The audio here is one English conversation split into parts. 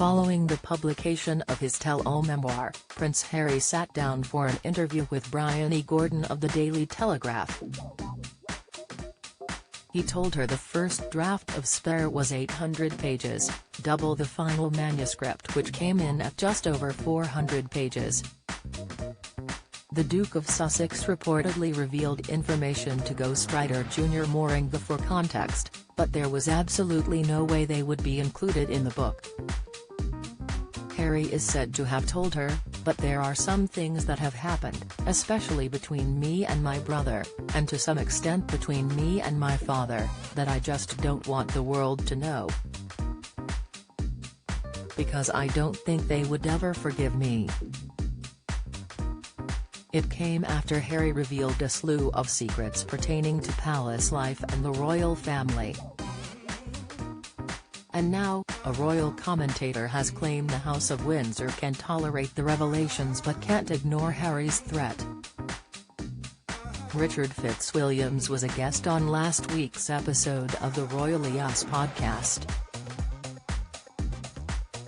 Following the publication of his tell-all memoir, Prince Harry sat down for an interview with Brian E. Gordon of the Daily Telegraph. He told her the first draft of Spare was 800 pages, double the final manuscript, which came in at just over 400 pages. The Duke of Sussex reportedly revealed information to ghostwriter Junior Mooring before context, but there was absolutely no way they would be included in the book. Harry is said to have told her, "But there are some things that have happened, especially between me and my brother, and to some extent between me and my father, that I just don't want the world to know. Because I don't think they would ever forgive me." It came after Harry revealed a slew of secrets pertaining to palace life and the royal family. And now, a royal commentator has claimed the House of Windsor can tolerate the revelations but can't ignore Harry's threat. Richard Fitzwilliams was a guest on last week's episode of the Royally Us podcast.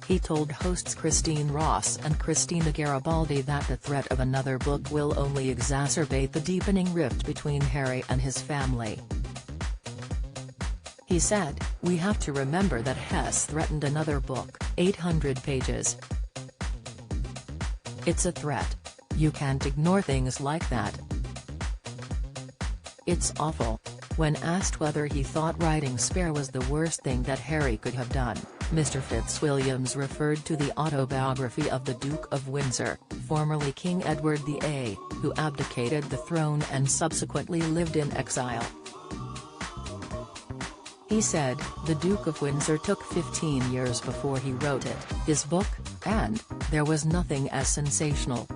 He told hosts Christine Ross and Christina Garibaldi that the threat of another book will only exacerbate the deepening rift between Harry and his family. He said, "We have to remember that Hess threatened another book, 800 pages. It's a threat. You can't ignore things like that. It's awful." When asked whether he thought writing Spare was the worst thing that Harry could have done, Mr. Fitzwilliams referred to the autobiography of the Duke of Windsor, formerly King Edward VIII, who abdicated the throne and subsequently lived in exile. He said, "The Duke of Windsor took 15 years before he wrote it, his book, and there was nothing as sensational.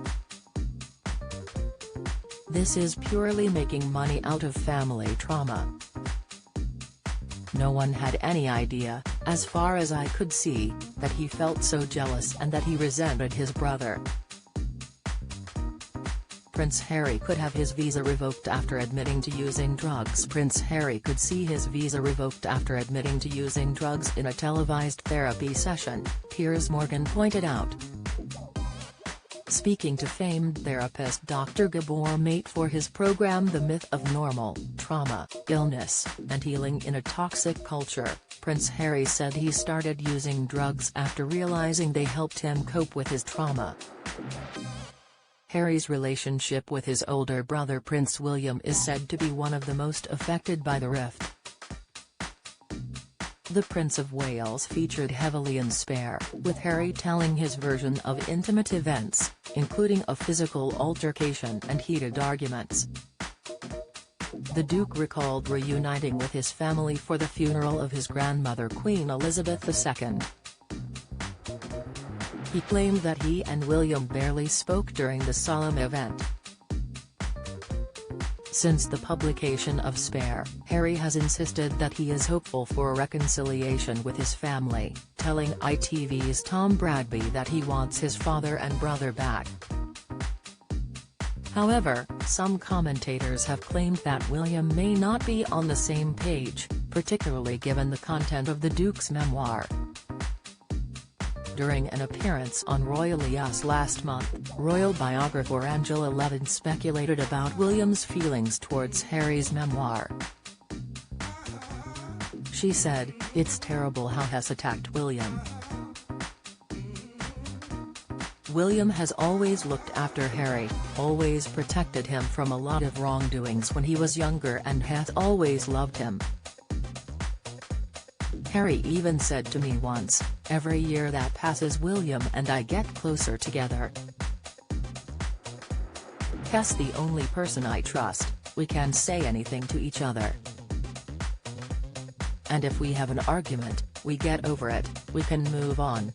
This is purely making money out of family trauma. No one had any idea, as far as I could see, that he felt so jealous and that he resented his brother." Prince Harry could have his visa revoked after admitting to using drugs. Prince Harry could see his visa revoked after admitting to using drugs in a televised therapy session, Piers Morgan pointed out. Speaking to famed therapist Dr. Gabor Mate for his program The Myth of Normal, Trauma, Illness, and Healing in a Toxic Culture, Prince Harry said he started using drugs after realizing they helped him cope with his trauma. Harry's relationship with his older brother Prince William is said to be one of the most affected by the rift. The Prince of Wales featured heavily in Spare, with Harry telling his version of intimate events, including a physical altercation and heated arguments. The Duke recalled reuniting with his family for the funeral of his grandmother Queen Elizabeth II. He claimed that he and William barely spoke during the solemn event. Since the publication of Spare, Harry has insisted that he is hopeful for a reconciliation with his family, telling ITV's Tom Bradby that he wants his father and brother back. However, some commentators have claimed that William may not be on the same page, particularly given the content of the Duke's memoir. During an appearance on Royally Us last month, royal biographer Angela Levin speculated about William's feelings towards Harry's memoir. She said, "It's terrible how Hess attacked William. William has always looked after Harry, always protected him from a lot of wrongdoings when he was younger, and Hess always loved him. Harry even said to me once, 'Every year that passes William and I get closer together. Hess the only person I trust, we can say anything to each other. And if we have an argument, we get over it, we can move on.'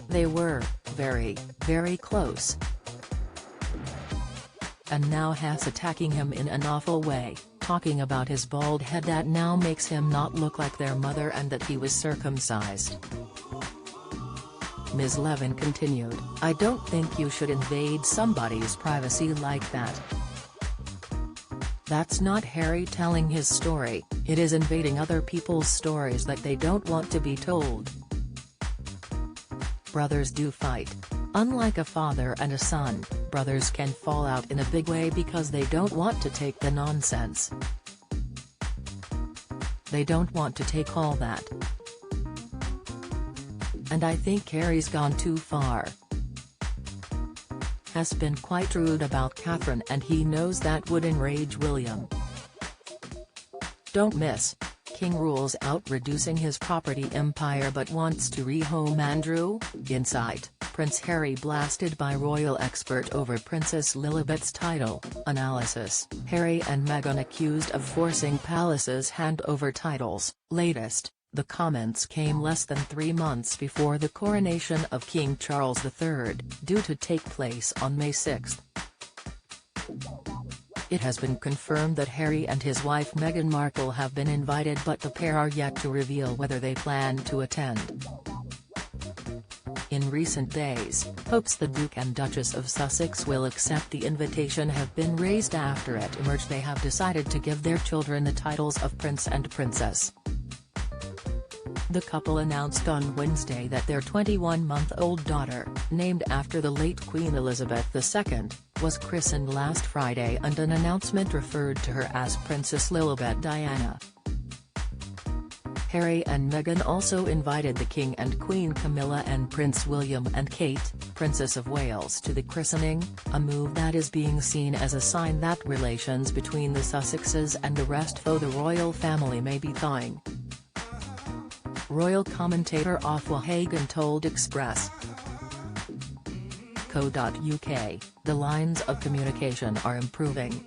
They were very, very close. And now Hess attacking him in an awful way, talking about his bald head that now makes him not look like their mother and that he was circumcised." Ms. Levin continued, "I don't think you should invade somebody's privacy like that. That's not Harry telling his story, it is invading other people's stories that they don't want to be told. Brothers do fight. Unlike a father and a son, brothers can fall out in a big way because they don't want to take the nonsense. They don't want to take all that. And I think Harry's gone too far. Has been quite rude about Catherine, and he knows that would enrage William. Don't miss: King rules out reducing his property empire but wants to rehome Andrew. Insight: Prince Harry blasted by royal expert over Princess Lilibet's title. Analysis: Harry and Meghan accused of forcing palaces hand over titles. Latest: the comments came less than 3 months before the coronation of King Charles III, due to take place on May 6. It has been confirmed that Harry and his wife Meghan Markle have been invited, but the pair are yet to reveal whether they plan to attend. In recent days, hopes the Duke and Duchess of Sussex will accept the invitation have been raised after it emerged they have decided to give their children the titles of Prince and Princess. The couple announced on Wednesday that their 21-month-old daughter, named after the late Queen Elizabeth II, was christened last Friday, and an announcement referred to her as Princess Lilibet Diana. Harry and Meghan also invited the King and Queen Camilla and Prince William and Kate, Princess of Wales, to the christening, a move that is being seen as a sign that relations between the Sussexes and the rest of the royal family may be thawing. Royal commentator Afua Hagan told Express.co.uk, the lines of communication are improving.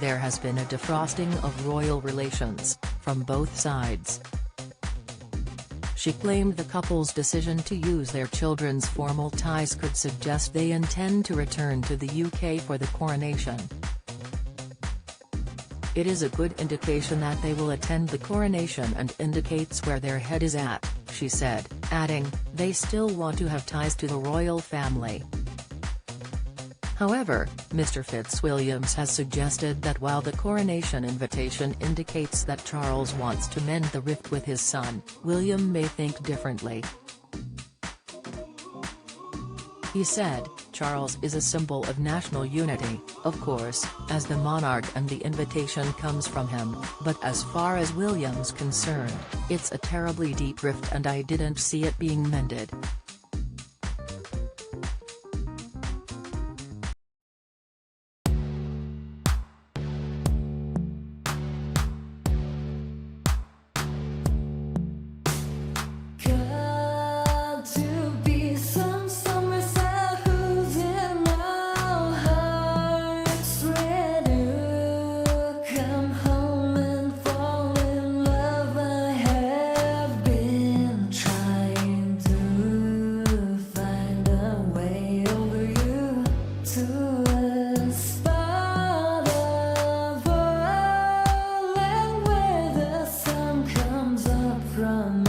There has been a defrosting of royal relations, from both sides. She claimed the couple's decision to use their children's formal ties could suggest they intend to return to the UK for the coronation. It is a good indication that they will attend the coronation and indicates where their head is at, she said, adding, they still want to have ties to the royal family. However, Mr. Fitzwilliams has suggested that while the coronation invitation indicates that Charles wants to mend the rift with his son, William may think differently. He said, Charles is a symbol of national unity, of course, as the monarch, and the invitation comes from him, but as far as William's concerned, it's a terribly deep rift and I didn't see it being mended. From